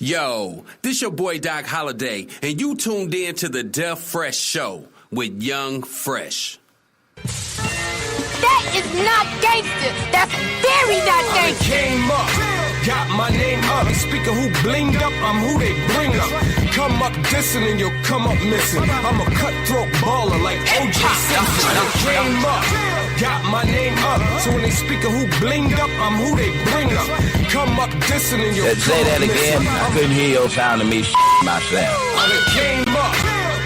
Yo, this your boy Doc Holliday, and you tuned in to the Def Fresh Show with Young Fresh. That is not gangster. That's very not gangster. Came up, got my name up. Speaker who blinged up, I'm who they bring up. Come up dissing and you'll come up missing. I'm a cutthroat baller like O.J. Simpson. I came up, got my name up. So when they speak of who blinged up, I'm who they bring up. Come up dissing and you'll Say that again. I couldn't hear your sound of me myself. I came up,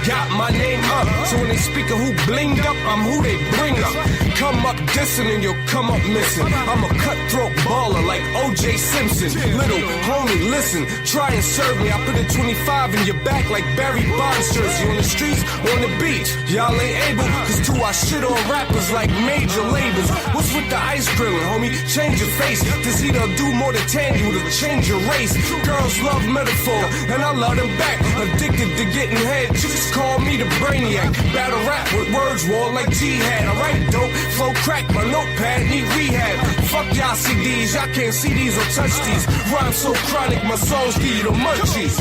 got my name up. So when they speak of who blinged up, I'm who they bring up. Come up dissing and you'll come up missing. I'm a cutthroat baller like O.J. Simpson. Little homie, listen, try and serve me. I put a 25 in your back like Barry Bonds jersey. On the streets, on the beach, y'all ain't able. Cause to I shit on rappers like major labels. What's with the ice grilling, homie? Change your face. This either do more than tan you to change your race. Girls love metaphor, and I love them back. Addicted to getting head, just call me the brainiac. Battle rap with words war like jihad. Alright, dope, flow crack, my notepad need rehab. Fuck y'all CDs, y'all can't see these or touch these. Rhyme so chronic, my songs give you the munchies.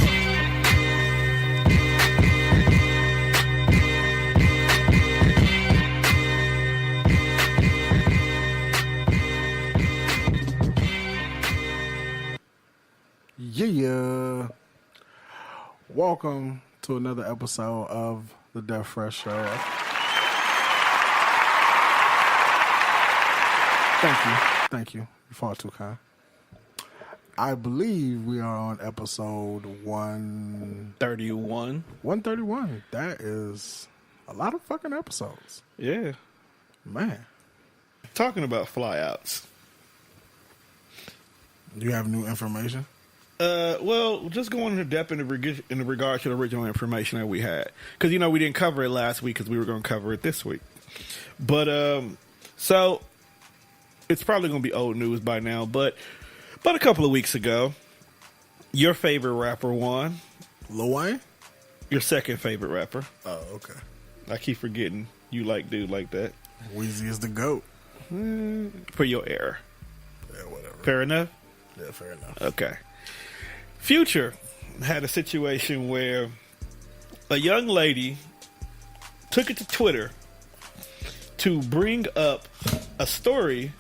Yeah. Welcome to another episode of the Def Fresh Show. Thank you. You far too kind. I believe we are on episode 131. 131. That is a lot of fucking episodes. Yeah. Man. Talking about flyouts. Do you have new information? Well, just going into depth in regard to the original information that we had. Because, we didn't cover it last week because we were going to cover it this week. But, so, it's probably going to be old news by now. But a couple of weeks ago, your favorite rapper won. Lil Wayne? Your second favorite rapper. Oh, okay. I keep forgetting you like dude like that. Weezy is the GOAT. For your era. Yeah, whatever. Fair enough? Yeah, fair enough. Okay. Future had a situation where a young lady took it to Twitter to bring up a story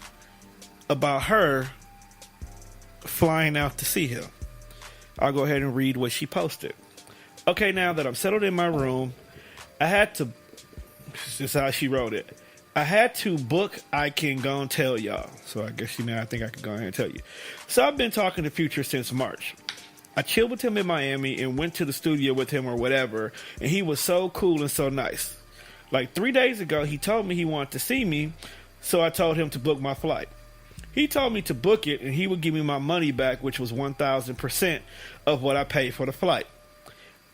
about her flying out to see him. I'll go ahead and read what she posted. Okay, now that I'm settled in my room, I had to... This is how she wrote it. I had to book I Can Go and Tell Y'all. So I guess, I think I can go ahead and tell you. So I've been talking to Future since March. I chilled with him in Miami and went to the studio with him or whatever, and he was so cool and so nice. Like 3 days ago, he told me he wanted to see me, so I told him to book my flight. He told me to book it, and he would give me my money back, which was 1,000% of what I paid for the flight.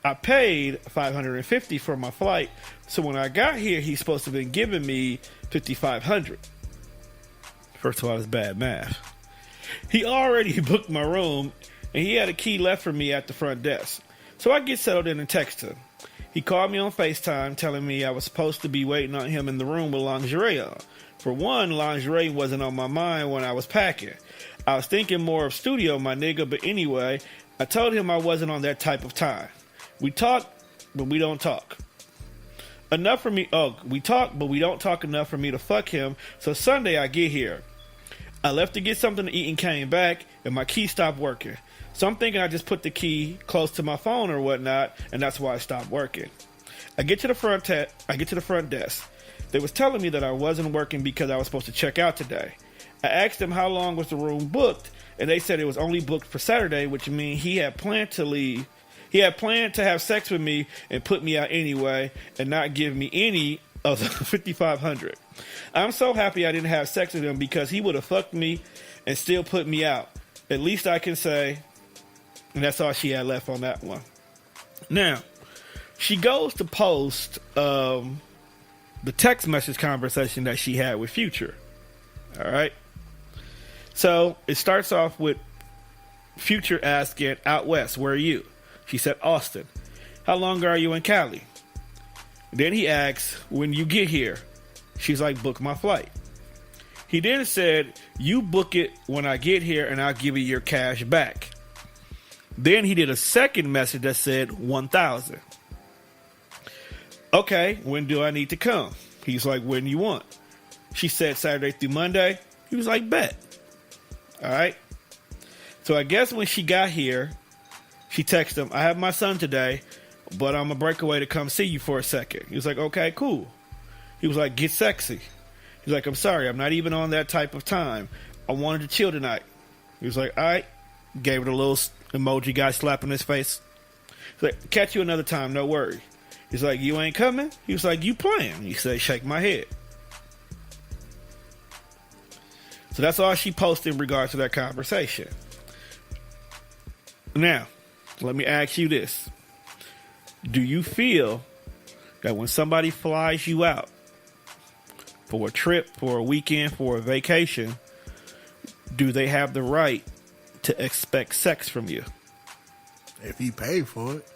I paid $550 for my flight, so when I got here, he's supposed to have been giving me $5,500. First of all, it's bad math. He already booked my room, and he had a key left for me at the front desk. So I get settled in and text him. He called me on FaceTime telling me I was supposed to be waiting on him in the room with lingerie on. For one, lingerie wasn't on my mind when I was packing. I was thinking more of studio, my nigga, but anyway, I told him I wasn't on that type of time. We talk, but we don't talk. Enough for me. Oh, we talk, but we don't talk enough for me to fuck him. So Sunday I get here. I left to get something to eat and came back, and my key stopped working. So I'm thinking I just put the key close to my phone or whatnot, and that's why it stopped working. I get to the front desk. They was telling me that I wasn't working because I was supposed to check out today. I asked them how long was the room booked, and they said it was only booked for Saturday, which means he had planned to leave. He had planned to have sex with me and put me out anyway and not give me any of the $5,500. I'm so happy I didn't have sex with him because he would have fucked me and still put me out. At least I can say, and that's all she had left on that one. Now, she goes to post the text message conversation that she had with Future. All right. So it starts off with Future asking, out west, where are you? She said, Austin. How long are you in Cali? Then he asks, when you get here? She's like, book my flight. He then said, you book it when I get here and I'll give you your cash back. Then he did a second message that said 1,000. Okay, when do I need to come? He's like, when you want? She said Saturday through Monday. He was like, bet. All right. So I guess when she got here, she texted him, I have my son today, but I'm going to break away to come see you for a second. He was like, okay, cool. He was like, get sexy. He's like, I'm sorry, I'm not even on that type of time. I wanted to chill tonight. He was like, all right. Gave it a little emoji guy slapping his face. He's like, catch you another time, no worry. He's like, you ain't coming? He was like, you playing? He said, shake my head. So that's all she posted in regards to that conversation. Now, let me ask you this. Do you feel that when somebody flies you out for a trip, for a weekend, for a vacation, do they have the right to expect sex from you? If he paid for it.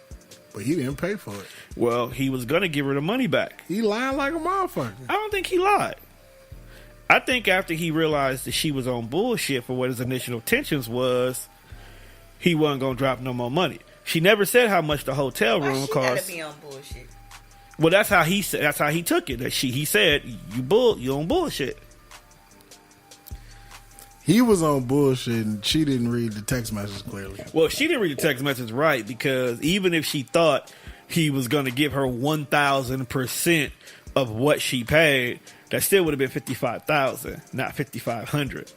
But he didn't pay for it. Well, he was going to give her the money back. He lying like a motherfucker. I don't think he lied. I think after he realized that she was on bullshit for what his initial intentions was, he wasn't going to drop no more money. She never said how much the hotel room cost. She gotta be on bullshit. Well, that's how he said. That's how he took it. That he said you on bullshit. He was on bullshit, and she didn't read the text message clearly. Well, she didn't read the text message right, because even if she thought he was going to give her 1,000% of what she paid, that still would have been $55,000, not $5,500.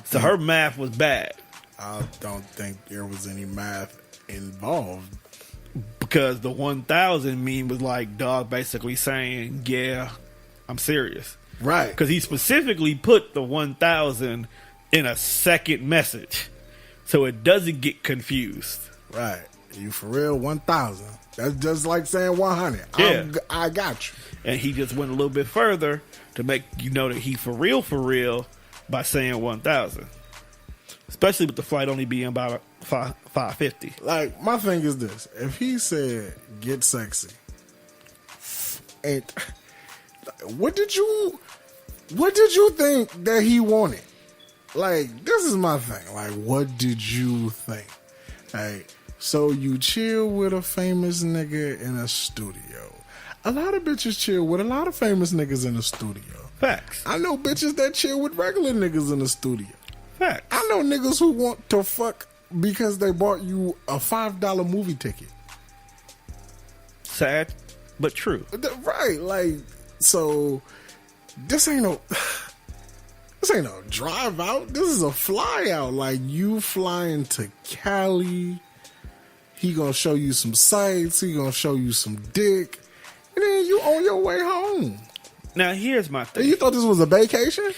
So her math was bad. I don't think there was any math involved, because the 1,000 meme was like dog basically saying, "Yeah, I'm serious." Right. Because he specifically put the 1,000 in a second message, so it doesn't get confused. Right. You for real? 1,000. That's just like saying 100. Yeah. I got you. And he just went a little bit further to make you know that he for real by saying 1,000. Especially with the flight only being about $550. Like, my thing is this. If he said, get sexy, and what did you think that he wanted? Like, this is my thing. Like, what did you think? Like, so you chill with a famous nigga in a studio. A lot of bitches chill with a lot of famous niggas in the studio. Facts. I know bitches that chill with regular niggas in the studio. Facts. I know niggas who want to fuck because they bought you a $5 movie ticket. Sad, but true. Right, like, so this ain't no drive out. This is a fly out. Like, you flying to Cali. He gonna show you some sights. He gonna show you some dick, and then you on your way home. Now here's my thing. And you thought this was a vacation?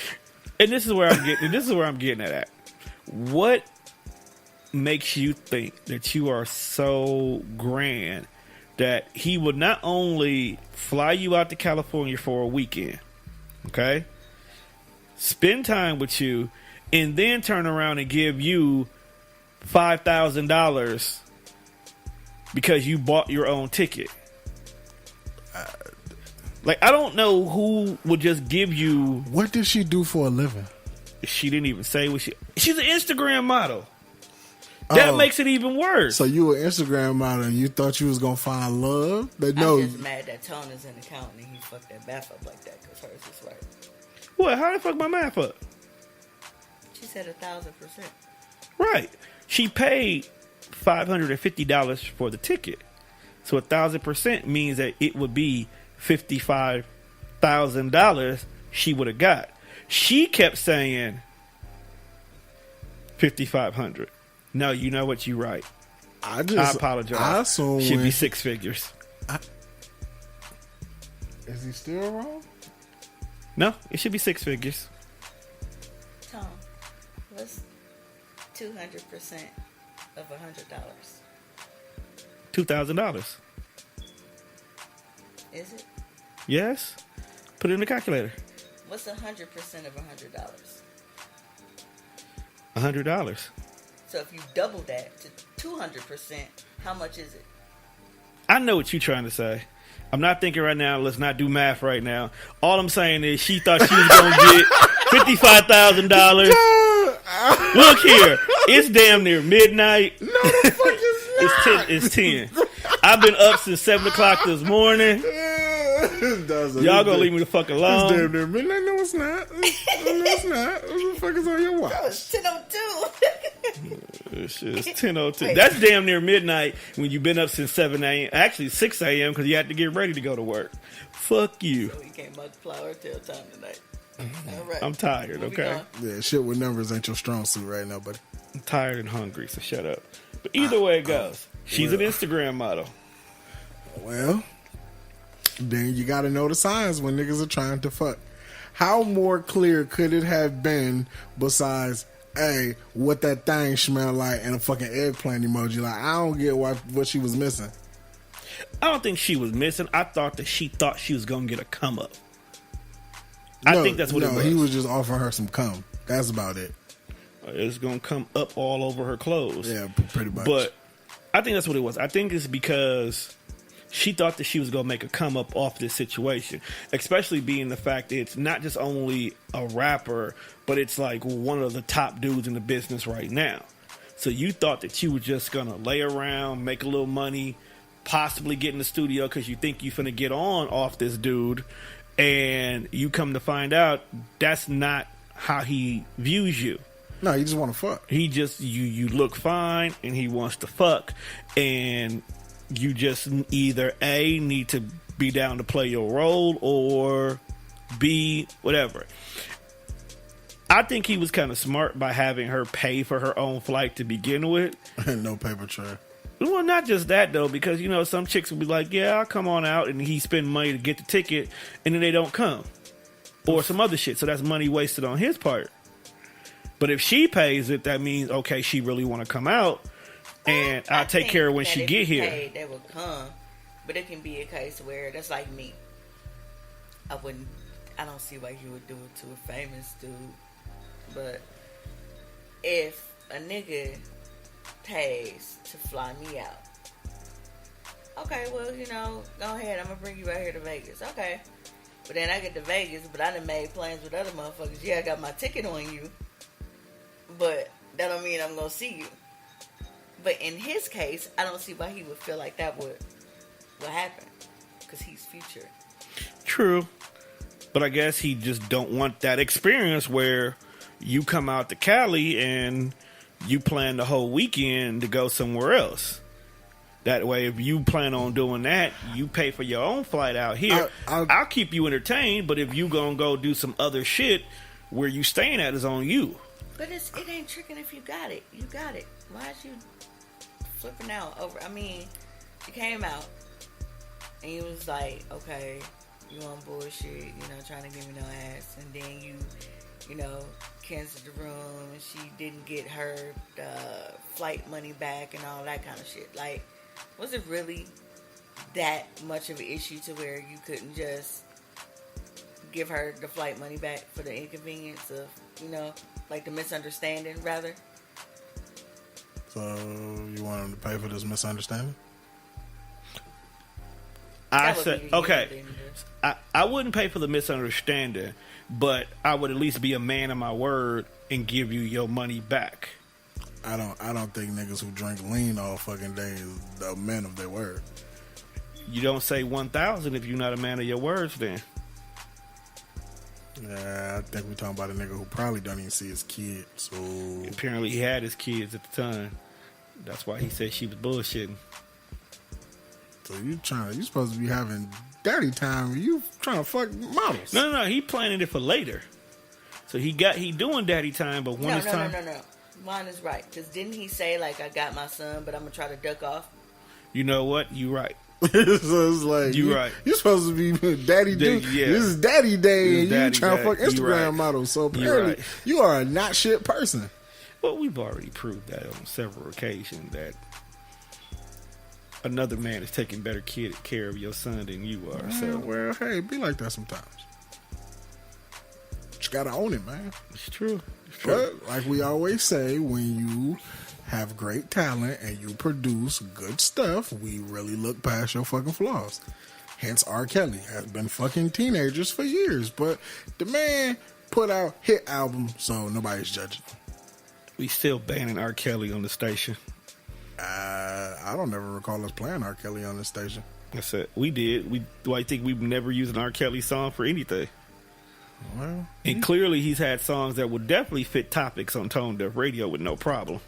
And this is where I'm getting. This is where I'm getting at. What makes you think that you are so grand that he would not only fly you out to California for a weekend, okay, spend time with you, and then turn around and give you $5,000 because you bought your own ticket? Like, I don't know who would just give you. What did she do for a living? She didn't even say what she's an Instagram model. That makes it even worse. So you were an Instagram model and you thought you was gonna find love? But no. I'm just mad that Tone is in accounting and he fucked that math up like that, because hers is right. What? How the fuck my math up? She said 1,000%. Right. She paid $550 for the ticket. So 1,000% means that it would be $55,000 she would have got. She kept saying $5,500. No, you know what? You're right. I apologize. I assume should be six figures. Is he still wrong? No, it should be six figures. Tom, what's 200% of $100? $2,000. Is it? Yes. Put it in the calculator. What's 100% of $100? $100. So if you double that to 200%, how much is it? I know what you're trying to say. I'm not thinking right now. Let's not do math right now. All I'm saying is she thought she was going to get $55,000 Look here, it's damn near midnight. No, the fuck is not. It's 10. I've been up since 7 o'clock this morning. Y'all gonna leave me the fuck alone? It's damn near midnight. No, it's not. No, it's not. What the fuck is on your watch? It's 10:02. It's 10:02. That's damn near midnight when you've been up since 7 a.m. Actually, 6 a.m. because you had to get ready to go to work. Fuck you. So we can't multiply our tail time tonight. All right. I'm tired, okay? Yeah, shit with numbers ain't your strong suit right now, buddy. I'm tired and hungry, so shut up. But either way it goes, she's an Instagram model. Well, then you gotta know the signs when niggas are trying to fuck. How more clear could it have been besides, hey, what that thing smell like and a fucking eggplant emoji? Like, I don't get what she was missing. I don't think she was missing. I thought that she thought she was going to get a come up. I think that's what it was. No, he was just offering her some cum. That's about it. It's going to come up all over her clothes. Yeah, pretty much. But I think that's what it was. I think it's because she thought that she was going to make a come up off this situation, especially being the fact that it's not just only a rapper, but it's like one of the top dudes in the business right now. So you thought that you were just going to lay around, make a little money, possibly get in the studio because you think you're finna get on off this dude, and you come to find out that's not how he views you. No, he just want to fuck. He just, you look fine and he wants to fuck, and you just either A, need to be down to play your role, or B, whatever. I think he was kind of smart by having her pay for her own flight to begin with. No paper trail. Well, not just that, though, because, you know, some chicks will be like, yeah, I'll come on out, and he spend money to get the ticket, and then they don't come. Or some other shit, so that's money wasted on his part. But if she pays it, that means, okay, she really want to come out, and I'll take care of when she get here. Paid, they will come, but it can be a case where, that's like me. I don't see why you would do it to a famous dude, but if a nigga pays to fly me out, okay, well, you know, go ahead, I'm gonna bring you right here to Vegas. Okay, but then I get to Vegas, but I done made plans with other motherfuckers. Yeah, I got my ticket on you, but that don't mean I'm gonna see you. But in his case, I don't see why he would feel like that would happen, because he's Future. True, but I guess he just don't want that experience where you come out to Cali and you plan the whole weekend to go somewhere else. That way, if you plan on doing that, you pay for your own flight out here. I'll keep you entertained, but if you gonna go do some other shit, where you staying at is on you. But it ain't tricking if you got it. You got it. Why is you flipping out over? I mean, you came out and you was like, okay, you on bullshit, you know, trying to give me no ass, and then you know, canceled the room, and she didn't get her flight money back and all that kind of shit. Like, was it really that much of an issue to where you couldn't just give her the flight money back for the inconvenience of, you know, like the misunderstanding, rather? So, you want him to pay for this misunderstanding? I said, okay, I wouldn't pay for the misunderstanding, but I would at least be a man of my word and give you your money back. I don't think niggas who drink lean all fucking day is the men of their word. You don't say 1,000 if you're not a man of your words, then. Yeah, I think we're talking about a nigga who probably don't even see his kids. So apparently he had his kids at the time. That's why he said she was bullshitting. So you supposed to be having daddy time. You trying to fuck models? No. He planning it for later. So he doing daddy time, but when it's time. No. Mine is right, because didn't he say, like, I got my son, but I'm gonna try to duck off? You know what? You right. So it's like you right. You're supposed to be daddy dude. Yeah. This is daddy day, and you trying to fuck Instagram models. So apparently you are a not shit person. Well, we've already proved that on several occasions that another man is taking better care of your son than you are. So, well, hey, be like that sometimes. But you gotta own it, man. It's true. But like we always say, when you have great talent and you produce good stuff, we really look past your fucking flaws. Hence, R. Kelly has been fucking teenagers for years, but the man put out hit albums, so nobody's judging. We still banning R. Kelly on the station. I don't ever recall us playing R. Kelly on this station. That's it. We did. I think we've never used an R. Kelly song for anything. Well, and clearly he's had songs that would definitely fit topics on Tonedefradio with no problem.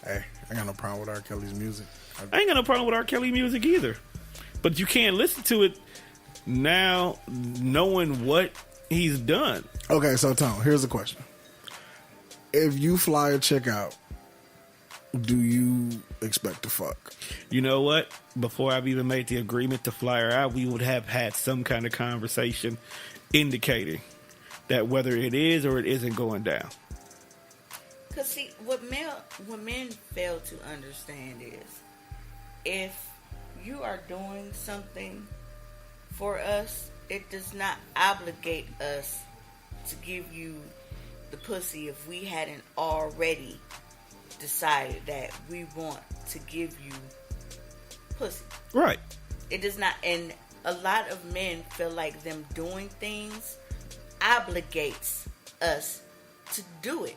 Hey, I got no problem with R. Kelly's music. I ain't got no problem with R. Kelly music either. But you can't listen to it now knowing what he's done. Okay, so Tom, here's the question. If you fly a chick out, do you expect to fuck? You know what? Before I've even made the agreement to fly her out, we would have had some kind of conversation indicating that whether it is or it isn't going down. Because see, what men fail to understand is, if you are doing something for us, it does not obligate us to give you the pussy if we hadn't already decided that we want to give you pussy. Right. It does not, and a lot of men feel like them doing things obligates us to do it.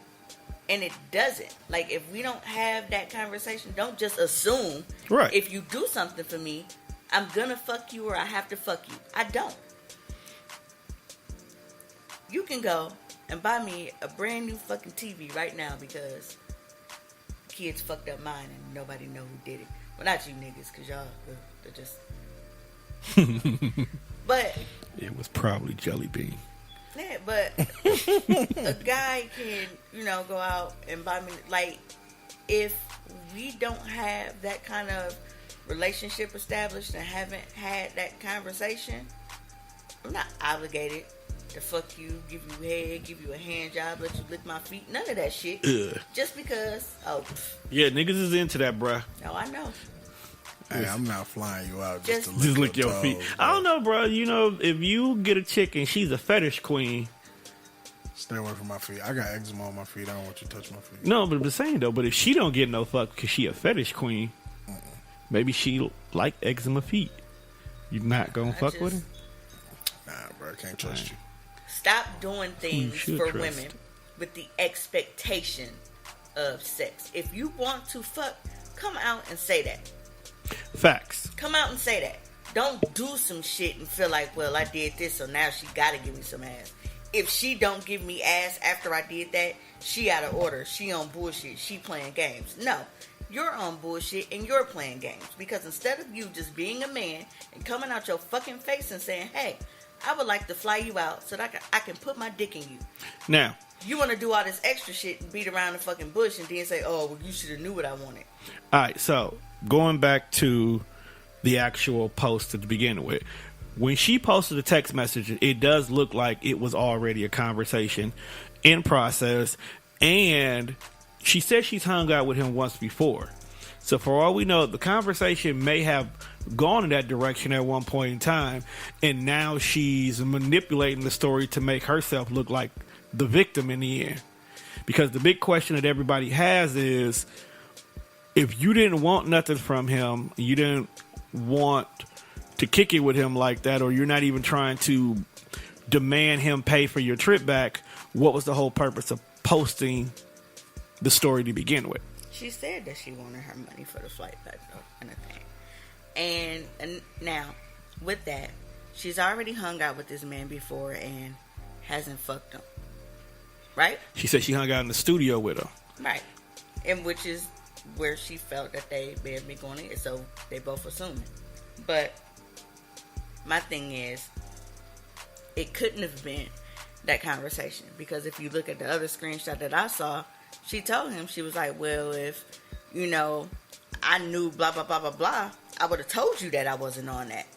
And it doesn't. Like, if we don't have that conversation, don't just assume, right, if you do something for me, I'm gonna fuck you or I have to fuck you. I don't. You can go and buy me a brand new fucking TV right now because kids fucked up mine and nobody know who did it. Well, not you niggas, because y'all are just... But... It was probably Jelly Bean. Yeah, but a guy can, go out and buy me... Like, if we don't have that kind of relationship established and haven't had that conversation, I'm not obligated to fuck you, give you head, give you a hand job, let you lick my feet. None of that shit. Ugh. Just because, yeah, niggas is into that, bruh. No, I know. Hey, I'm not flying you out just to lick your toes, feet. Bro. I don't know, bro. If you get a chick and she's a fetish queen, stay away from my feet. I got eczema on my feet. I don't want you to touch my feet. No, but I'm just saying though. But if she don't get no fuck because she a fetish queen, maybe she like eczema feet. You not gonna fuck with her? Nah, bro. I can't trust you. Stop doing things for women with the expectation of sex. If you want to fuck, come out and say that. Facts. Come out and say that. Don't do some shit and feel like, well, I did this, so now she gotta give me some ass. If she don't give me ass after I did that, she out of order. She on bullshit. She playing games. No, you're on bullshit and you're playing games. Because instead of you just being a man and coming out your fucking face and saying, hey, I would like to fly you out so that I can put my dick in you. Now, you want to do all this extra shit and beat around the fucking bush and then say, oh, well, you should have knew what I wanted. All right, so going back to the actual post to begin with, when she posted the text message, it does look like it was already a conversation in process, and she said she's hung out with him once before. So for all we know, the conversation may have gone in that direction at one point in time, and now she's manipulating the story to make herself look like the victim in the end. Because the big question that everybody has is, if you didn't want nothing from him, you didn't want to kick it with him like that, or you're not even trying to demand him pay for your trip back, what was the whole purpose of posting the story to begin with? She said that she wanted her money for the flight back and a thing. And now, with that, she's already hung out with this man before and hasn't fucked him. Right? She said she hung out in the studio with him. Right. And which is where she felt that they may have been going in. So they both assumed. But my thing is, it couldn't have been that conversation. Because if you look at the other screenshot that I saw, she told him, she was like, well, if, I knew blah, blah, blah, blah, blah, I would have told you that I wasn't on that.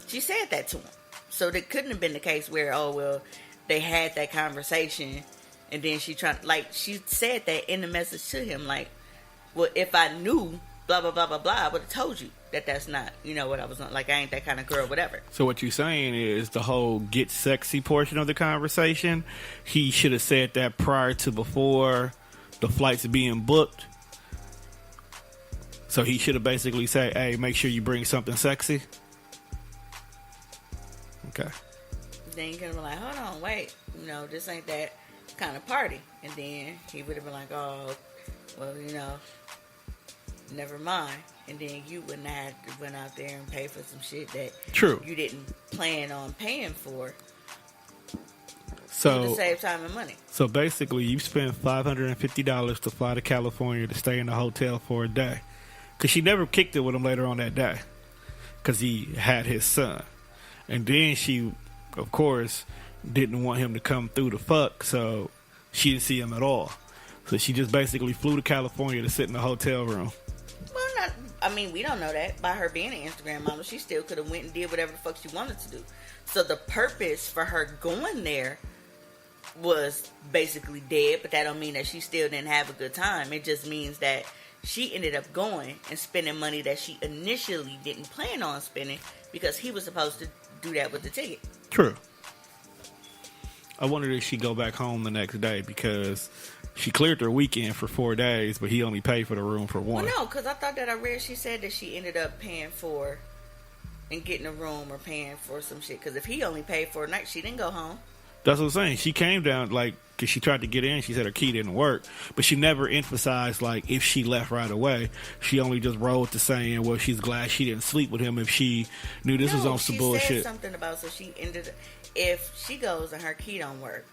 She said that to him. So that couldn't have been the case where, oh, well, they had that conversation and then she said that in the message to him, like, well, if I knew blah, blah, blah, blah, blah, I would have told you that that's not, what I was on. Like, I ain't that kind of girl, whatever. So what you're saying is the whole get sexy portion of the conversation, he should have said that prior to before the flights being booked. So he should have basically said, hey, make sure you bring something sexy. Okay. Then you're going to be like, hold on, wait. This ain't that kind of party. And then he would have been like, oh, well, you know, never mind. And then you wouldn't have went out there and pay for some shit that you didn't plan on paying for. So to save time and money. So basically, you spent $550 to fly to California to stay in a hotel for a day. Because she never kicked it with him later on that day. Because he had his son. And then she, of course, didn't want him to come through to fuck, so she didn't see him at all. So she just basically flew to California to sit in a hotel room. Well, I mean, we don't know that. By her being an Instagram model, she still could have went and did whatever the fuck she wanted to do. So the purpose for her going there was basically dead, but that don't mean that she still didn't have a good time. It just means that she ended up going and spending money that she initially didn't plan on spending because he was supposed to do that with the ticket. True. I wondered if she'd go back home the next day because she cleared her weekend for 4 days, but he only paid for the room for one. Well, no, because I thought that I read she said that she ended up paying for and getting a room or paying for some shit. Because if he only paid for a night, she didn't go home. That's what I'm saying. She came down, like, because she tried to get in. She said her key didn't work. But she never emphasized, like, if she left right away. She only just rolled to saying, well, she's glad she didn't sleep with him if she knew this was on some bullshit. She said something about, so she ended, if she goes and her key don't work,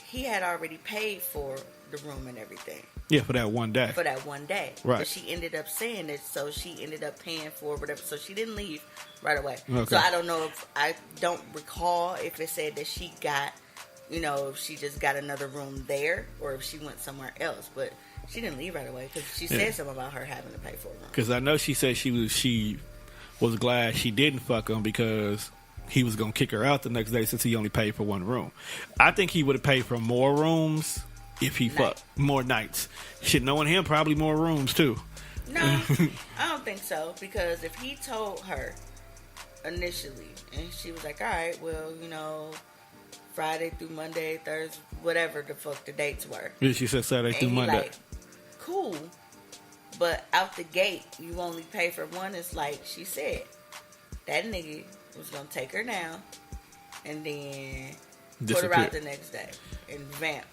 he had already paid for the room and everything. Yeah, for that one day. For that one day. Right. But she ended up saying it, so she ended up paying for whatever. So she didn't leave right away. Okay. So I don't know if, I don't recall if it said that she got, you know, if she just got another room there or if she went somewhere else. But she didn't leave right away because she said something about her having to pay for a room. Because I know she said she was glad she didn't fuck him because he was going to kick her out the next day since he only paid for one room. I think he would have paid for more rooms if he fucked. More nights. Shit, knowing him, probably more rooms too. No, I don't think so. Because if he told her initially and she was like, all right, well, you know, Friday through Monday, Thursday, whatever the fuck the dates were. Yeah, she said Saturday through Monday. Like, cool. But out the gate, you only pay for one. It's like she said. That nigga was going to take her down and then put her out the next day and vamp.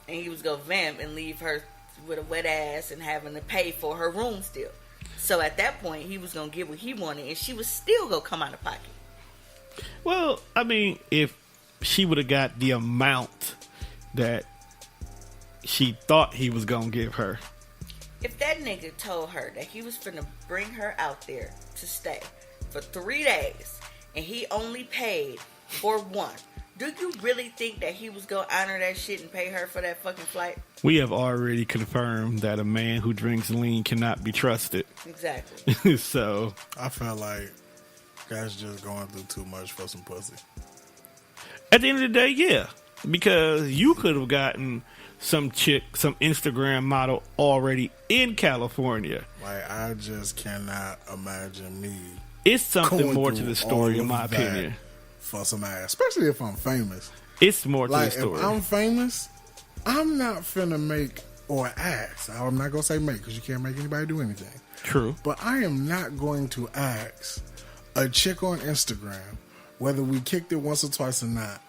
And he was going to vamp and leave her with a wet ass and having to pay for her room still. So at that point, he was going to get what he wanted and she was still going to come out of pocket. Well, I mean, if she would have got the amount that she thought he was going to give her. If that nigga told her that he was finna bring her out there to stay for 3 days and he only paid for one, do you really think that he was gonna honor that shit and pay her for that fucking flight? We have already confirmed that a man who drinks lean cannot be trusted. Exactly. So I felt like guys just going through too much for some pussy. At the end of the day, yeah. Because you could have gotten some chick, some Instagram model already in California. Like, I just cannot imagine me. It's something more to the story, in my opinion. For some ass, especially if I'm famous. It's more to the story. If I'm famous, I'm not finna make or ask. I'm not gonna say make because you can't make anybody do anything. True. But I am not going to ask a chick on Instagram, whether we kicked it once or twice or not,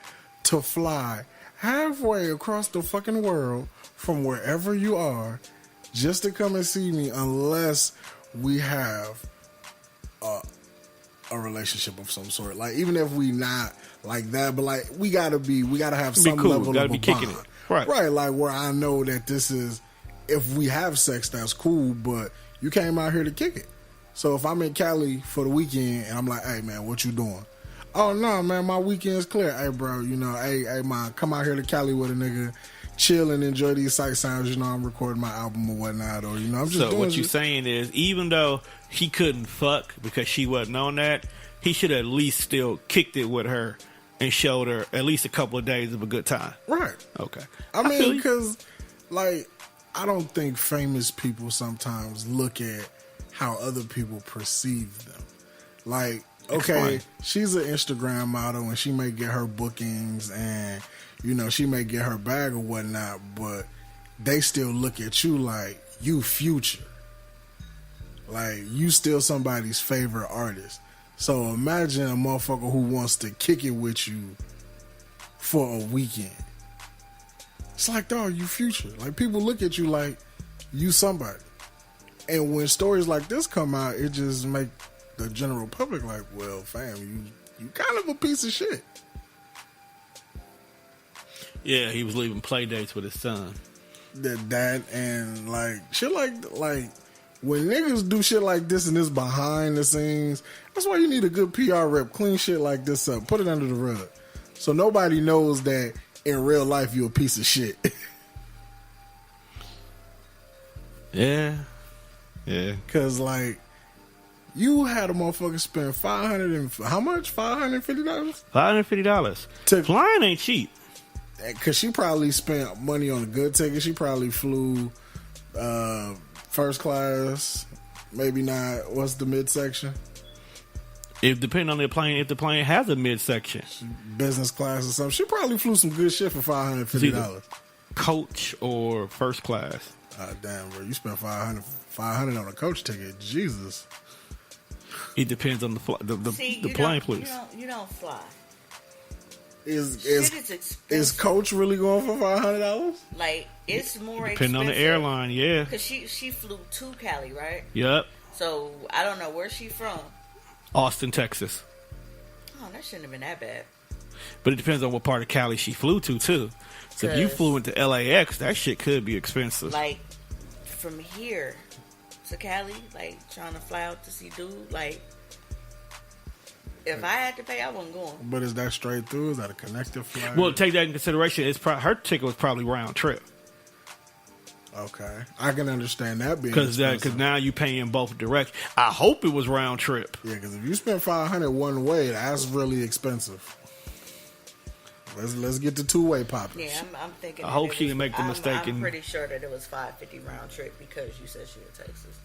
to fly halfway across the fucking world from wherever you are just to come and see me unless we have a relationship of some sort. Like, even if we not like that, but like we gotta have some cool. level Gotta of be a kicking bond. it. Right. Like where I know that this is, if we have sex, that's cool, but you came out here to kick it. So if I'm in Cali for the weekend and I'm like, hey man, what you doing? Oh no, man, my weekend's clear. Hey bro, you know, hey man, come out here to Cali with a nigga, chill and enjoy these sight sounds. You know, I'm recording my album or whatnot, or you know, I'm just. So doing what you're saying is, even though he couldn't fuck because she wasn't on that, he should have at least still kicked it with her and showed her at least a couple of days of a good time. Right. Okay. I mean, because like I don't think famous people sometimes look at how other people perceive them. Like, okay, Explain. she's an Instagram model and she may get her bookings and, you know, she may get her bag or whatnot, but they still look at you like you Future. Like, you still somebody's favorite artist. So imagine a motherfucker who wants to kick it with you for a weekend. It's like, dog, you Future. Like, people look at you like you somebody. And when stories like this come out, it just make the general public like, well, fam, you kind of a piece of shit. Yeah, he was leaving play dates with his son. That and like shit like when niggas do shit like this and this behind the scenes, that's why you need a good PR rep. Clean shit like this up. Put it under the rug. So nobody knows that in real life you a piece of shit. Yeah. Yeah. Cause like you had a motherfucker spend $500 and how much? $550? $550. Flying ain't cheap. Cause she probably spent money on a good ticket. She probably flew first class, maybe not. What's the midsection? If depending on the plane, if the plane has a midsection, business class or something, she probably flew some good shit for $550. Coach or first class. Damn, bro, you spent $500 on a coach ticket. Jesus. It depends on the plane, please. You don't fly. Is Coach really going for $500? Like, it's more depending expensive. on the airline, yeah. Because she flew to Cali, right? Yep. So I don't know where she from. Austin, Texas. Oh, that shouldn't have been that bad. But it depends on what part of Cali she flew to too. So if you flew into LAX, that shit could be expensive. Like from here to Cali, like trying to fly out to see dude, like. If I had to pay, I wasn't going. But is that straight through? Is that a connected flight? Well, take that in consideration. Her ticket was probably round trip. Okay, I can understand that being because now you paying both direct. I hope it was round trip. Yeah, because if you spend $500 one way, that's really expensive. Let's get the two-way popping. Yeah, I'm thinking. I hope she didn't make the mistake. I'm pretty sure that it was $550 round trip because you said she was Texas.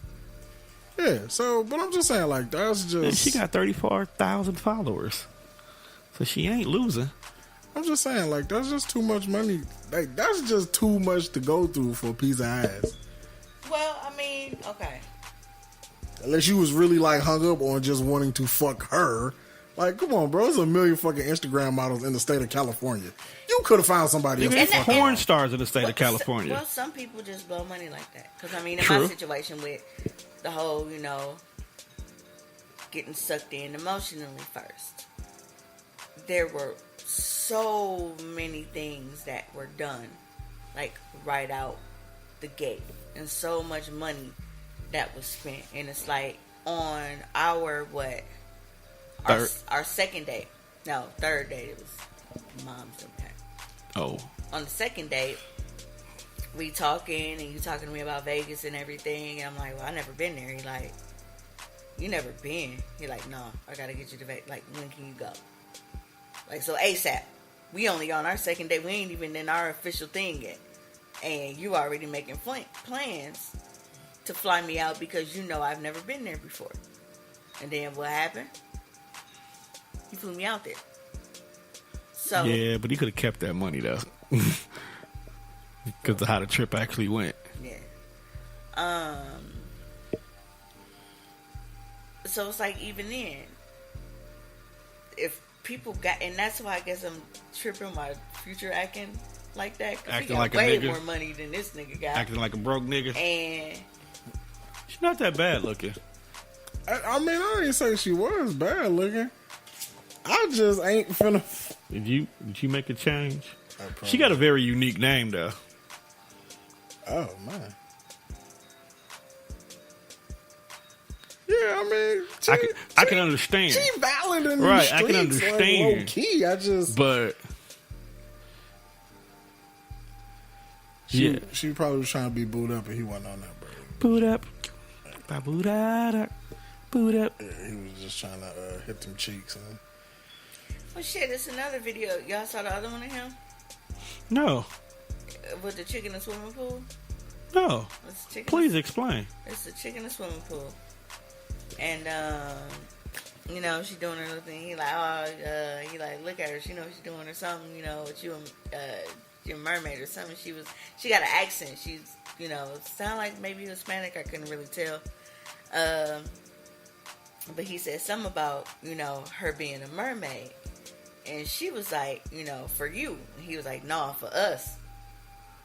Yeah, so, but I'm just saying, like, that's just... And she got 34,000 followers. So she ain't losing. I'm just saying, like, that's just too much money. Like, that's just too much to go through for a piece of ass. Well, I mean, okay. Unless you was really, like, hung up on just wanting to fuck her. Like, come on, bro. There's a million fucking Instagram models in the state of California. You could have found somebody else. There's porn stars in the state of California. Well, some people just blow money like that. Because, I mean, in True. my situation with... the whole, getting sucked in emotionally first. There were so many things that were done, like right out the gate, and so much money that was spent. And it's like on our second date. No, third date. It was mom's impact. Oh. On the second date, we talking and you talking to me about Vegas and everything, and I'm like, well, I never been there. He like, you never been? He like, no, I gotta get you to Vegas. Like, when can you go? Like, so ASAP. We only on our second date. We ain't even in our official thing yet, and you already making plans to fly me out because you know I've never been there before. And then what happened? He flew me out there. So yeah, but he could have kept that money though. Because of how the trip actually went. Yeah. So it's like, even then, if people got, and that's why I guess I'm tripping my Future acting like that. Because he got like way a nigga. more money than this nigga got. Acting like a broke nigga. And she's not that bad looking. I mean, I didn't say she was bad looking. I just ain't finna. Did you make a change? She got a very unique name though. Oh man. Yeah, I mean, I can understand. She valid in right, the streets, I can understand. Like, low key, I just. But she probably was trying to be booed up, and he wasn't on that, bro. Boot up, boot up, boot up. Yeah, he was just trying to hit them cheeks. Huh? well, shit, it's another video. Y'all saw the other one of him No, with the chick in the swimming pool. no. Please explain. It's the chick in the swimming pool. And, she doing her little thing. He like, he like, look at her. She knows she's doing or something, with you and, your mermaid or something. She got an accent. She's, sound like maybe Hispanic. I couldn't really tell. But he said something about, her being a mermaid. And she was like, for you. And he was like, no, for us.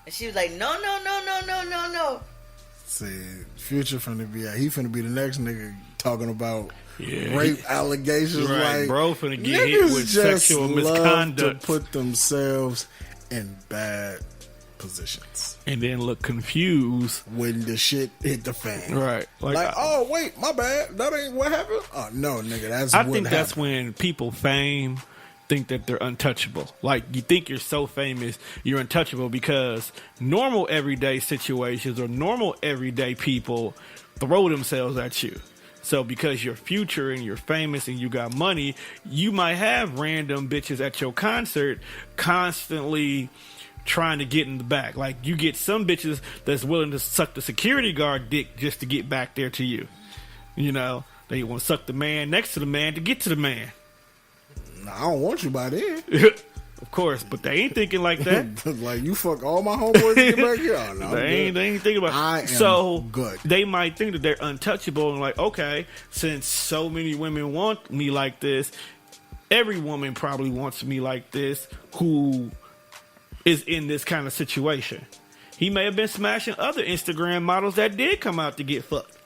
And she was like, no. See, Future finna be the next nigga talking about rape allegations. Right, like, bro finna get hit with sexual misconduct. Love to put themselves in bad positions. And then look confused when the shit hit the fan. Right. Like oh, wait, my bad. That ain't what happened? Oh, no, nigga, that's I what think that's happened. when people fame think that they're untouchable. Like, you think you're so famous, you're untouchable because normal everyday situations or normal everyday people throw themselves at you. So because you're Future and you're famous and you got money, you might have random bitches at your concert constantly trying to get in the back. Like, you get some bitches that's willing to suck the security guard dick just to get back there to you. You know, they want to suck the man next to the man to get to the man. I don't want you by then. Of course, but they ain't thinking like that. Like, you fuck all my homeboys to get back here? Oh, no, they ain't thinking about it. I am so good. They might think that they're untouchable and like, okay, since so many women want me like this, every woman probably wants me like this who is in this kind of situation. He may have been smashing other Instagram models that did come out to get fucked.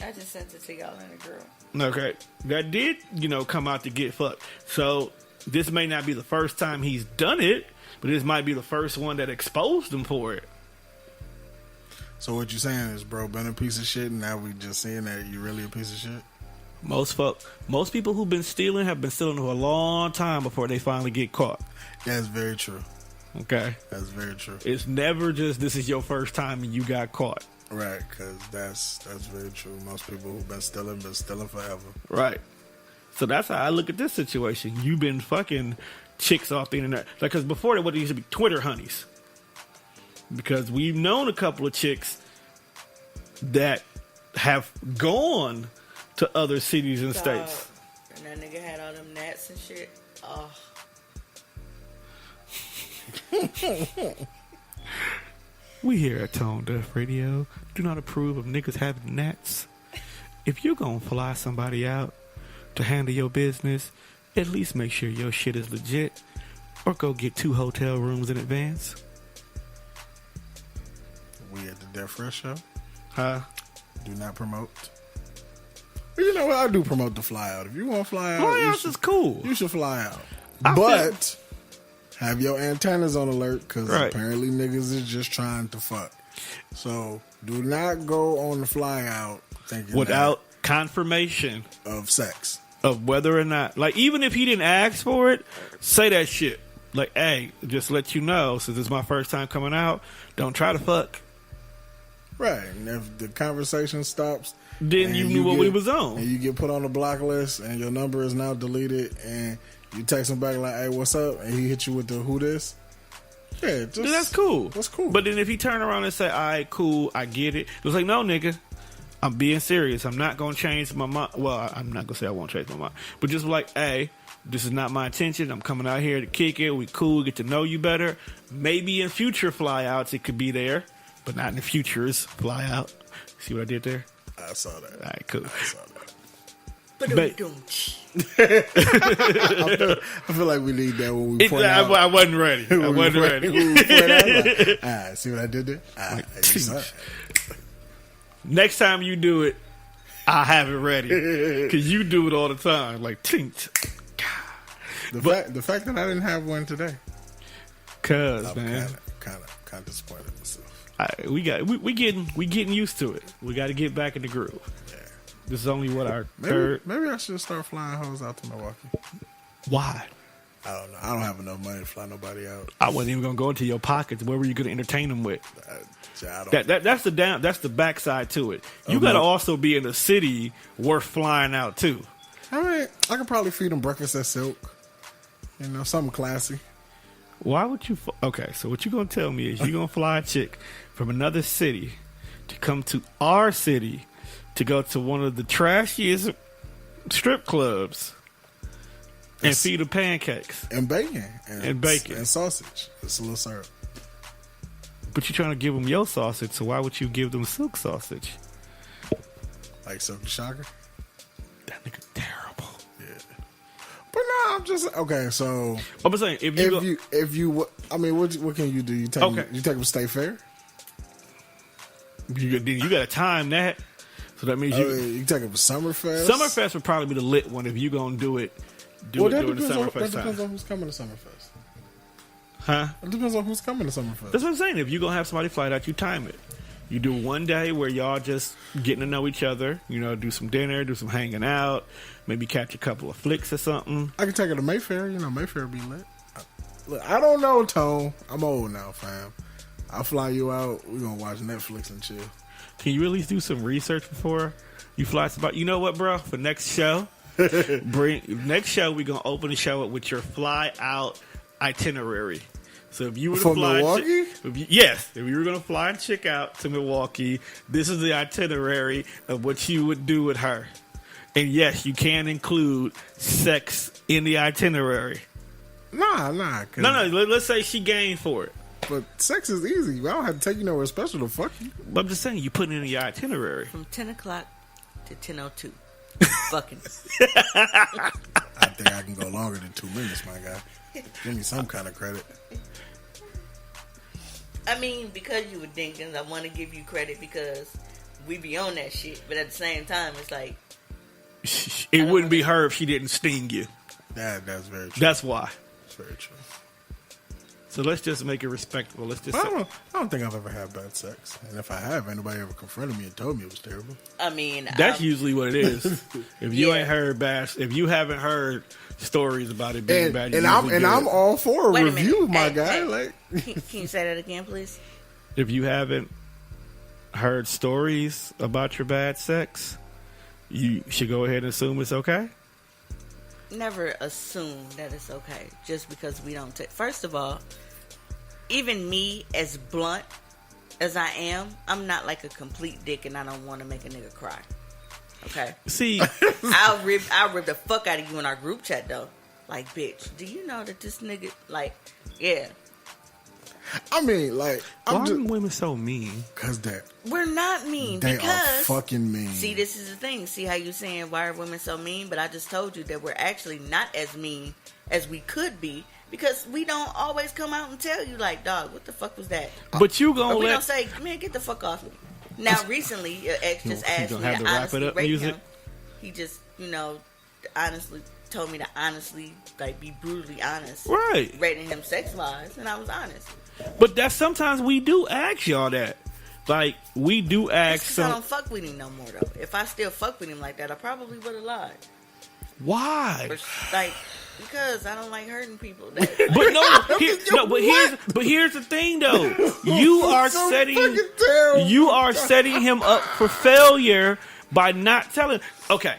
I just sent it to y'all and a girl. Okay. That did, come out to get fucked. So this may not be the first time he's done it, but this might be the first one that exposed him for it. So what you saying is, bro, been a piece of shit, and now we just seeing that you really a piece of shit? Most people who've been stealing have been stealing for a long time before they finally get caught. That's very true. Okay. That's very true. It's never just this is your first time and you got caught. Right, because that's very true. Most people who've been stealing forever. Right. So that's how I look at this situation. You've been fucking chicks off the internet. Like, because before that, what it used to be Twitter honeys. Because we've known a couple of chicks that have gone to other cities and states. And that nigga had all them gnats and shit. Oh. We here at Tonedefradio do not approve of niggas having gnats. If you're gonna fly somebody out to handle your business, at least make sure your shit is legit, or go get 2 hotel rooms in advance. We at the Death Fresh Show. Huh? Do not promote. But you know what? I do promote the Flyout. If you want to fly out, Flyouts is cool. You should fly out. But have your antennas on alert, because apparently niggas is just trying to fuck. So do not go on the Flyout thinking without confirmation of sex, of whether or not, like, even if he didn't ask for it, say that shit. Like, hey, just let you know, since it's my first time coming out, don't try to fuck. Right, and if the conversation stops, then you knew what we was on, and you get put on the block list, and your number is now deleted, and you text him back like, "Hey, what's up?" and he hit you with the "Who this?" Yeah, that's cool. That's cool. But then if he turn around and say, "All right, cool, I get it," it's like, no, nigga, I'm being serious. I'm not gonna change my mind. Well, I'm not gonna say I won't change my mind, but just like, hey, this is not my intention. I'm coming out here to kick it. We cool, get to know you better. Maybe in future flyouts it could be there, but not in the futures flyout. See what I did there? I saw that. All right, cool. I saw that. But I feel like we need that when we point out. I wasn't ready. I wasn't ready. Like, all right, see what I did there? Next time you do it, I'll have it ready. Because you do it all the time. Like, tink. The fact that I didn't have one today. Cause, I'm man. Kind of disappointed in myself. We getting used to it. We got to get back in the groove. Yeah. This is only what, our third. Maybe I should start flying hoes out to Milwaukee. Why? I don't know. I don't have enough money to fly nobody out. I wasn't even gonna go into your pockets. Where were you gonna entertain them with? That's the backside to it. You gotta also be in a city worth flying out to. I mean, I could probably feed them breakfast at Silk. You know, something classy. Why would you? Okay, so what you gonna tell me is you gonna fly a chick from another city to come to our city to go to one of the trashiest strip clubs and feed her pancakes and bacon and bacon and sausage. It's a little syrup. But you're trying to give them your sausage, so why would you give them Silk sausage? Like Silk the Shocker? That nigga terrible. Yeah. But no, I'm just okay. So I'm saying if you, I mean, what can you do? You take them to State Fair. You got to time that. So that means you take them to Summerfest. Summerfest would probably be the lit one if you gonna do it. During the Summerfest time. That depends on who's coming to Summerfest. Huh? It depends on who's coming to Summerfest. That's what I'm saying. If you're gonna have somebody fly out, you time it. You do one day where y'all just getting to know each other. You know, do some dinner, do some hanging out, maybe catch a couple of flicks or something. I can take her to Mayfair. You know, Mayfair be lit. Look, I don't know, Tone. I'm old now, fam. I'll fly you out. We're gonna watch Netflix and chill. Can you at least do some research before you fly somebody? You know what, bro? For next show, we're gonna open the show up with your fly out itinerary. So if you were to fly Milwaukee? if you were gonna fly a chick out to Milwaukee, this is the itinerary of what you would do with her. And yes, you can include sex in the itinerary. Nah. No. Let's say she game for it. But sex is easy. I don't have to take you nowhere special to fuck you. But I'm just saying, you put it in your itinerary. From 10 o'clock to 10:02. Fucking. I think I can go longer than 2 minutes, my guy. Give me some kind of credit. I mean, because you were Dinkins, I want to give you credit because we be on that shit. But at the same time, it's like... It wouldn't be her if she didn't sting you. That's very true. That's why. That's very true. So let's just make it respectable. Let's just. I don't think I've ever had bad sex, and if I have, ain't nobody ever confronted me and told me it was terrible. I mean, that's usually what it is. If you ain't heard bad, if you haven't heard stories about it being bad, I'm all for a review, my guy. Like, can you say that again, please? If you haven't heard stories about your bad sex, you should go ahead and assume it's okay. Never assume that it's okay just because we don't take. First of all, even me, as blunt as I am, I'm not like a complete dick, and I don't want to make a nigga cry. Okay. See, I'll rip the fuck out of you in our group chat though. Like, bitch, do you know that this nigga, like, yeah. I mean, like, why are women so mean? Cause we're not mean. They because are fucking mean. See, this is the thing. See how you saying why are women so mean? But I just told you that we're actually not as mean as we could be because we don't always come out and tell you like, dog, what the fuck was that? But you gonna we don't say, man, get the fuck off me. Now, recently, your ex just asked me to honestly rate him. He just, honestly told me to honestly, like, be brutally honest. Right. Rating him sex-wise, and I was honest. But that's sometimes we do ask y'all that. Like, we do ask I don't fuck with him no more, though. If I still fuck with him like that, I probably would have lied. Why? Because I don't like hurting people. But here's the thing, though. You are setting him up for failure by not telling. Okay,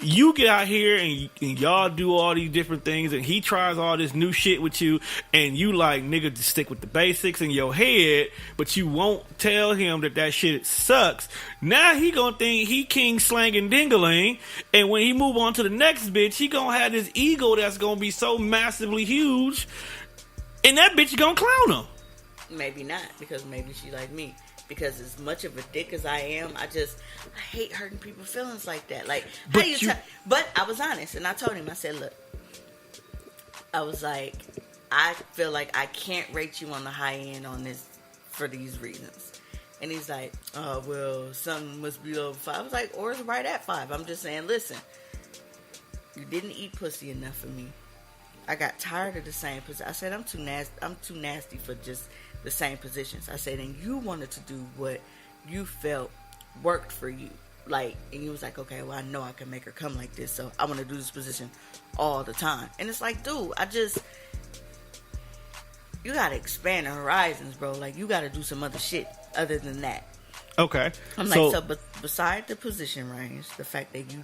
you get out here and y'all do all these different things, and he tries all this new shit with you, and you like, nigga, just stick with the basics in your head, but you won't tell him that shit sucks. Now he gonna think he king slanging dingaling, and when he move on to the next bitch, he gonna have this ego that's gonna be so massively huge, and that bitch gonna clown him. Maybe not, because maybe she like me. Because as much of a dick as I am, I hate hurting people's feelings like that. Like, but I was honest, and I told him, I said, look, I was like, I feel like I can't rate you on the high end on this for these reasons. And he's like, oh, well, something must be over 5. I was like, or it's right at 5. I'm just saying, listen, you didn't eat pussy enough for me. I got tired of the same position. I said, I'm too nasty for just the same positions. I said, and you wanted to do what you felt worked for you. Like, and you was like, okay, well, I know I can make her come like this, so I want to do this position all the time. And it's like, dude, you got to expand the horizons, bro. Like, you got to do some other shit other than that. Okay. I'm like, so beside the position range, the fact that you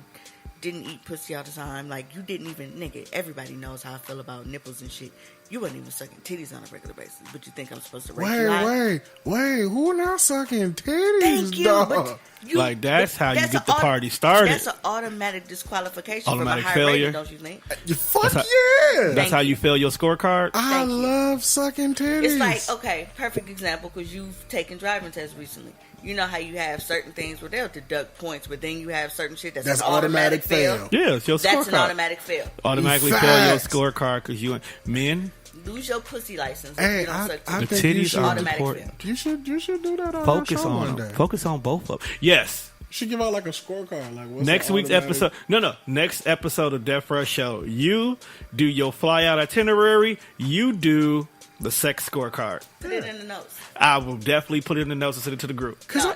didn't eat pussy all the time, like, you didn't even, nigga, everybody knows how I feel about nipples and shit. You wasn't even sucking titties on a regular basis, but you think I'm supposed to rate you high? Wait, who not sucking titties, Thank you, dog? That's how you that's get the an party started. That's an automatic disqualification Automatic from a high failure. rating, don't you think? Fuck That's yeah! That's Thank how you. you fail your scorecard. I Thank you. love sucking titties. It's like, okay, perfect example, because you've taken driving tests recently. You know how you have certain things where they'll deduct points, but then you have certain shit that's an automatic fail. Yeah, it's your scorecard. That's an automatic fail. Automatically fail your scorecard because you men. Lose your pussy license if Hey, you don't suck I The titties. think you titties should, are Automatic important. you should do that on Focus our show one on day. them. Focus on both of them. Yes. You should give out like a scorecard. Like what's Next the week's automatic- episode. No. Next episode of Death Fresh Show. You do your flyout itinerary. You do the sex scorecard. Put it in the notes. I will definitely put it in the notes and send it to the group. No,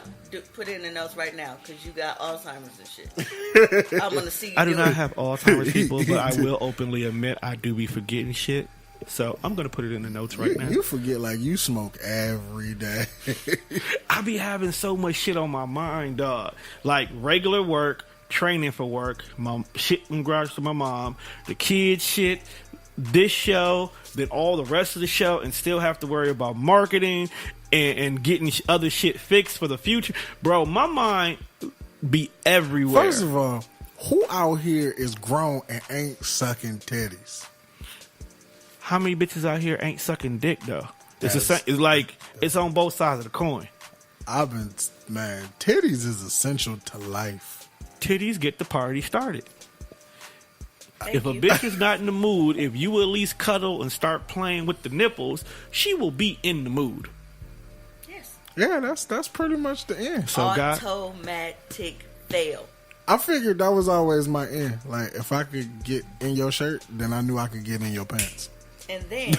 put it in the notes right now because you got Alzheimer's and shit. I want to see you I do not it. have Alzheimer's, people, but I will openly admit I do be forgetting shit. So I'm going to put it in the notes right now. You forget like you smoke every day. I be having so much shit on my mind, dog. Like regular work, training for work, my shit in garage to my mom, the kids shit, this show, then all the rest of the show, and still have to worry about marketing and getting other shit fixed for the future. Bro, my mind be everywhere. First of all, who out here is grown and ain't sucking titties? How many bitches out here ain't sucking dick, though? It's the That's- same. It's like it's on both sides of the coin. Titties is essential to life. Titties get the party started. Thank If a you. bitch is not in the mood, if you at least cuddle and start playing with the nipples, she will be in the mood. Yes. Yeah, that's pretty much the end. So, God, Automatic fail. I figured that was always my end. Like if I could get in your shirt, then I knew I could get in your pants. And then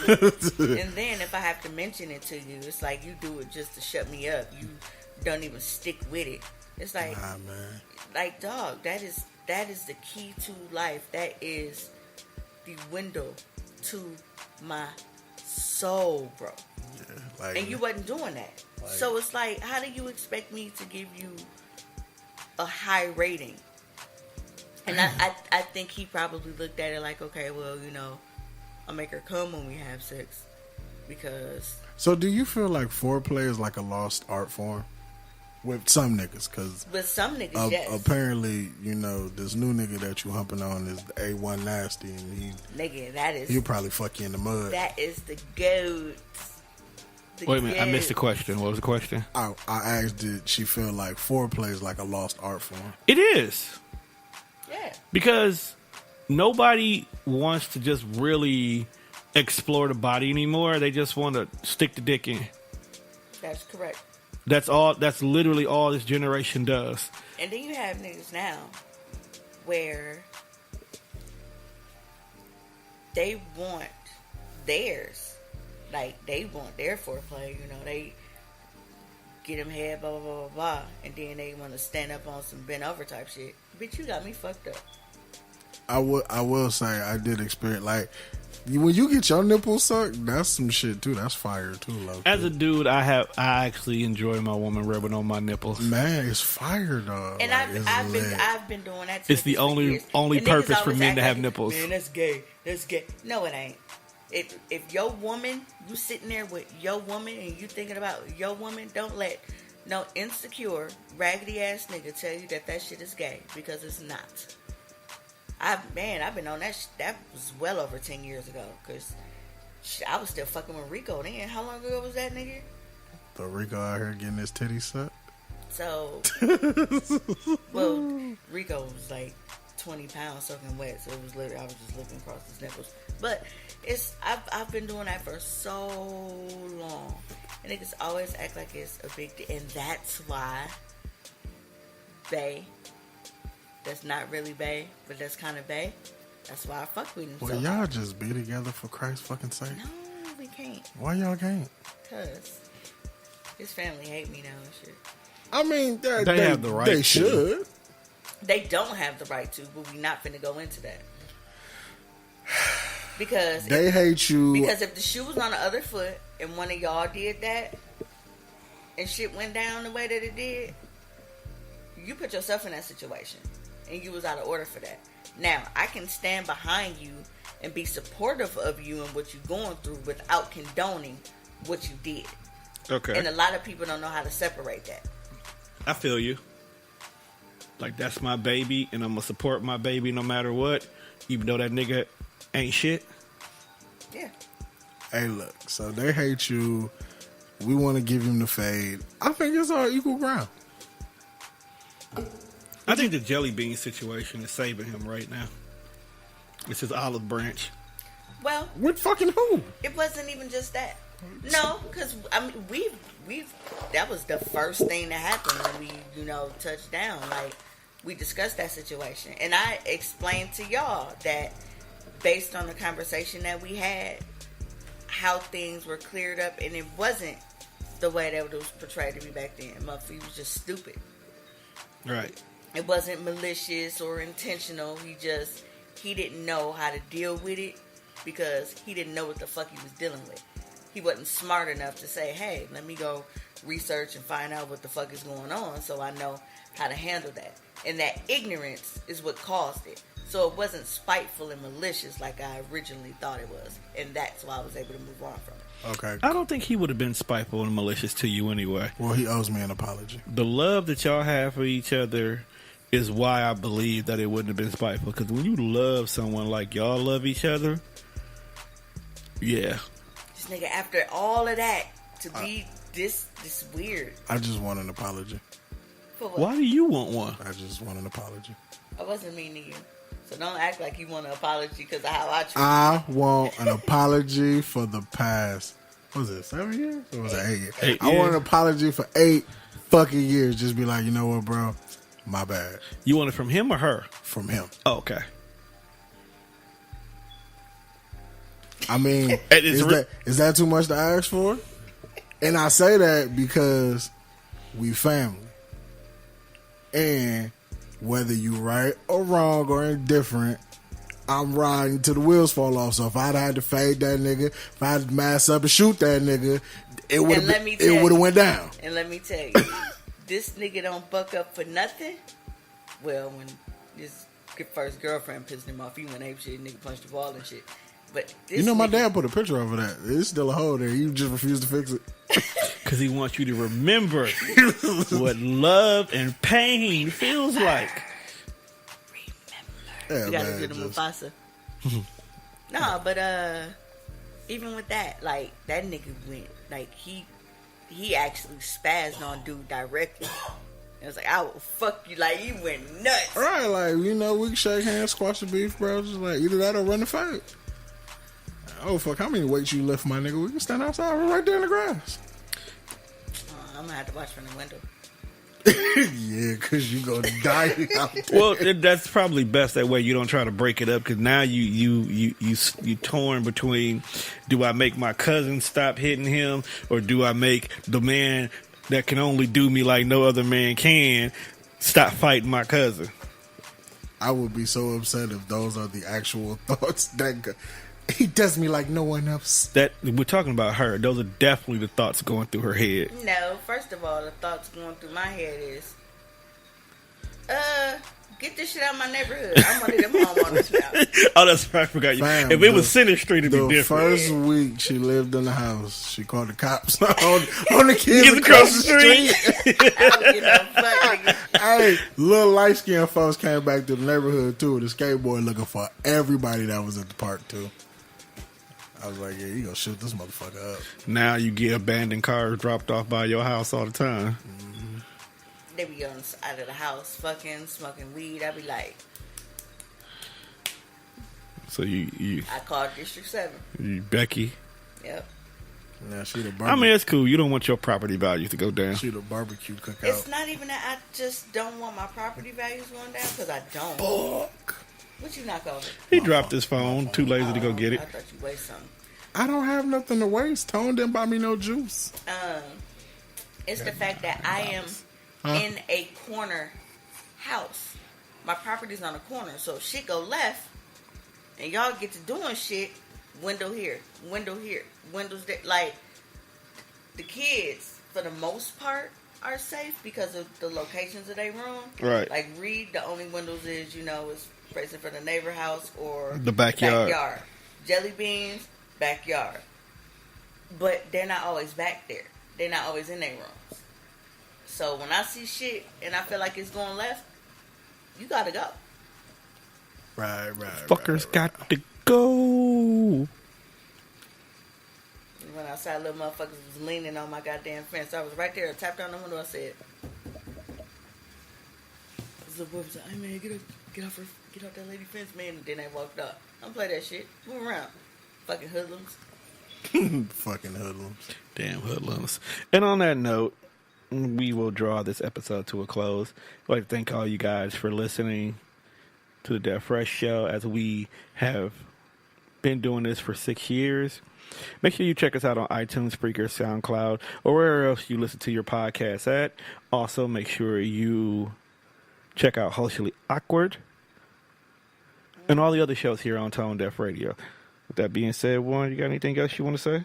if I have to mention it to you, it's like you do it just to shut me up. You don't even stick with it. It's like, Nah, man. like dog, that is the key to life. That is the window to my soul, bro. Yeah, like, And you wasn't doing that. So it's like, how do you expect me to give you a high rating? And I think he probably looked at it like, okay, well, you know, I'll make her come when we have sex. Because So do you feel like foreplay is like a lost art form? With some niggas, because with some niggas, yes. apparently, you know, this new nigga that you humping on is the A1 nasty, and Nigga, he'll probably fuck you in the mud. that is the goat. The wait a minute, I missed the goat. question. What was the question? I asked, did she feel like foreplay is like a lost art form? It is. Yeah. Because nobody wants to just really explore the body anymore. They just want to stick the dick in. That's correct. That's all. That's literally all this generation does. And then you have niggas now where they want theirs. Like, they want their foreplay. You know, they get them head, blah, blah, blah, blah, blah. And then they want to stand up on some bent over type shit. Bitch, you got me fucked up. I will say I did experience, like, when you get your nipples sucked, that's some shit too. That's fire too, low. As a dude, I actually enjoy my woman rubbing on my nipples. Man, it's fire, dog. And Like, it's I've lit. been doing that too. It's the for only years. only And niggas purpose for always men act to have like, nipples. Man, that's gay. That's gay. No, it ain't. If your woman, you sitting there with your woman and you thinking about your woman, don't let no insecure, raggedy ass nigga tell you that shit is gay, because it's not. I've been on that. That was well over 10 years ago, because I was still fucking with Rico then. How long ago was that, nigga? But Rico out here getting his titties sucked. So, well, Rico was like 20 pounds soaking wet, so it was literally, I was just looking across his nipples. But I've been doing that for so long, and niggas always act like it's a big deal, and that's why bae, that's not really bae, but that's kind of bae. That's why I fuck with him. Well, so y'all hard. just be together for Christ's fucking sake. No, we can't, Why y'all can't? cause his family hate me now and shit. I mean, They have the right They to. should. They don't have the right to, but we not finna go into that. Because They hate you. Because if the shoe was on the other foot and one of y'all did that and shit went down the way that it did, you put yourself in that situation and you was out of order for that. Now, I can stand behind you and be supportive of you and what you're going through without condoning what you did. Okay, And a lot of people don't know how to separate that. I feel you. Like, that's my baby, and I'm going to support my baby no matter what, even though that nigga ain't shit. Yeah. Hey, look, so they hate you. We want to give him the fade. I think it's all equal ground. I think the Jelly Bean situation is saving him right now. It's his olive branch. Well, With fucking who? it wasn't even just that. No, because I mean, we've that was the first thing that happened when we, touched down. Like, we discussed that situation, and I explained to y'all that based on the conversation that we had, how things were cleared up, and it wasn't the way that it was portrayed to me back then. Motherfucker was just stupid. Right. It wasn't malicious or intentional. He didn't know how to deal with it because he didn't know what the fuck he was dealing with. He wasn't smart enough to say, hey, let me go research and find out what the fuck is going on so I know how to handle that. And that ignorance is what caused it. So it wasn't spiteful and malicious like I originally thought it was. And that's why I was able to move on from it. Okay. I don't think he would have been spiteful and malicious to you anyway. Well, he owes me an apology. The love that y'all have for each other is why I believe that it wouldn't have been spiteful. Because when you love someone like y'all love each other, yeah. This nigga, after all of that, to be this weird. I just want an apology. For what? Why do you want one? I just want an apology. I wasn't mean to you. So don't act like you want an apology because of how I treat you. I want an apology for the past, what was it, 7 years? Or was it 8 years? 8 I want years. an apology for 8 fucking years. Just be like, you know what, bro? My bad. You want it from him or her? From him. Oh, okay. I mean, It is is that too much to ask for? And I say that because we family. And whether you right or wrong or indifferent, I'm riding till the wheels fall off. So if I'd had to fade that nigga, if I had to mask up and shoot that nigga, it would have went down. And let me tell you, this nigga don't buck up for nothing. Well, when his first girlfriend pissed him off, he went ape shit, nigga punched the wall and shit. But this My nigga, dad put a picture over that. It's still a hole there. You just refuse to fix it. Because he wants you to remember what love and pain feels like. Yeah, you gotta man, do the Mufasa. No, but even with that, like, that nigga went, like, he actually spazzed on dude directly. It was like, I will fuck you. Like, he went nuts. Right, like, we can shake hands, squash the beef, bro. Just like, either that or run the fight. Oh, fuck, how many weights you lift, my nigga? We can stand outside. We're right there in the grass. I'm gonna have to watch from the window. Yeah, because you gonna die out there. Well, that's probably best that way. You don't try to break it up because now you torn between, do I make my cousin stop hitting him or do I make the man that can only do me like no other man can stop fighting my cousin? I would be so upset if those are the actual thoughts that he does me like no one else. That we're talking about her. Those are definitely the thoughts going through her head. No, first of all, the thoughts going through my head is, get this shit out of my neighborhood. I'm one of them homeowners now. Oh, that's right. I forgot you. Fam, If it was Center Street, it'd be The different. first week she lived in the house, she called the cops on the kids Get across the street. I don't give no fuck, nigga. Hey, little light skinned folks came back to the neighborhood too with a skateboard looking for everybody that was at the park too. I was like, yeah, you gonna shoot this motherfucker up. Now you get abandoned cars dropped off by your house all the time. They be on the side of the house, fucking, smoking weed. I be like, So you I called District 7. Becky. Yep. Now she the I barbecue. mean, it's cool. You don't want your property value to go down. She the barbecue cookout. It's not even that I just don't want my property values going down, because I don't. Fuck. What you knock over? He dropped his phone. Too lazy to go get it. I thought you waste something. I don't have nothing to waste. Tone didn't buy me no juice. It's the fact that I am in a corner house. My property's on a corner, so if shit go left, and y'all get to doing shit, window here, windows there. Like, the kids, for the most part, are safe because of the locations of their room. Right. Like, Reed, the only windows is facing for the neighbor house or The backyard. Jelly Beans, backyard. But they're not always back there. They're not always in their rooms. So when I see shit and I feel like it's going left, you gotta go. Right. Fuckers got to go. When outside, little motherfuckers was leaning on my goddamn fence. I was right there, tapped on the window. I said, "The boy was like, hey man, get off that lady fence, man." And then they walked up. Don't play that shit. Move around, fucking hoodlums. Fucking hoodlums. Damn hoodlums. And on that note, we will draw this episode to a close. I'd like to thank all you guys for listening to the Death Fresh Show, as we have been doing this for 6 years. Make sure you check us out on iTunes, Spreaker, SoundCloud, or wherever else you listen to your podcasts at. Also, make sure you check out Socially Awkward and all the other shows here on Tonedefradio. With that being said, Warren, you got anything else you want to say?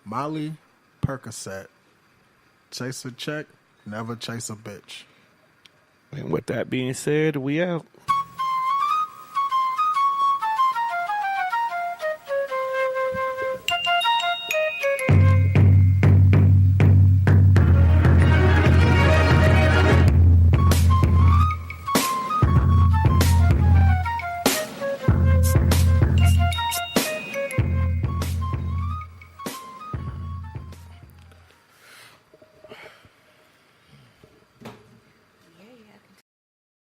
Molly Percocet. Chase a check, never chase a bitch. And with that being said, we out.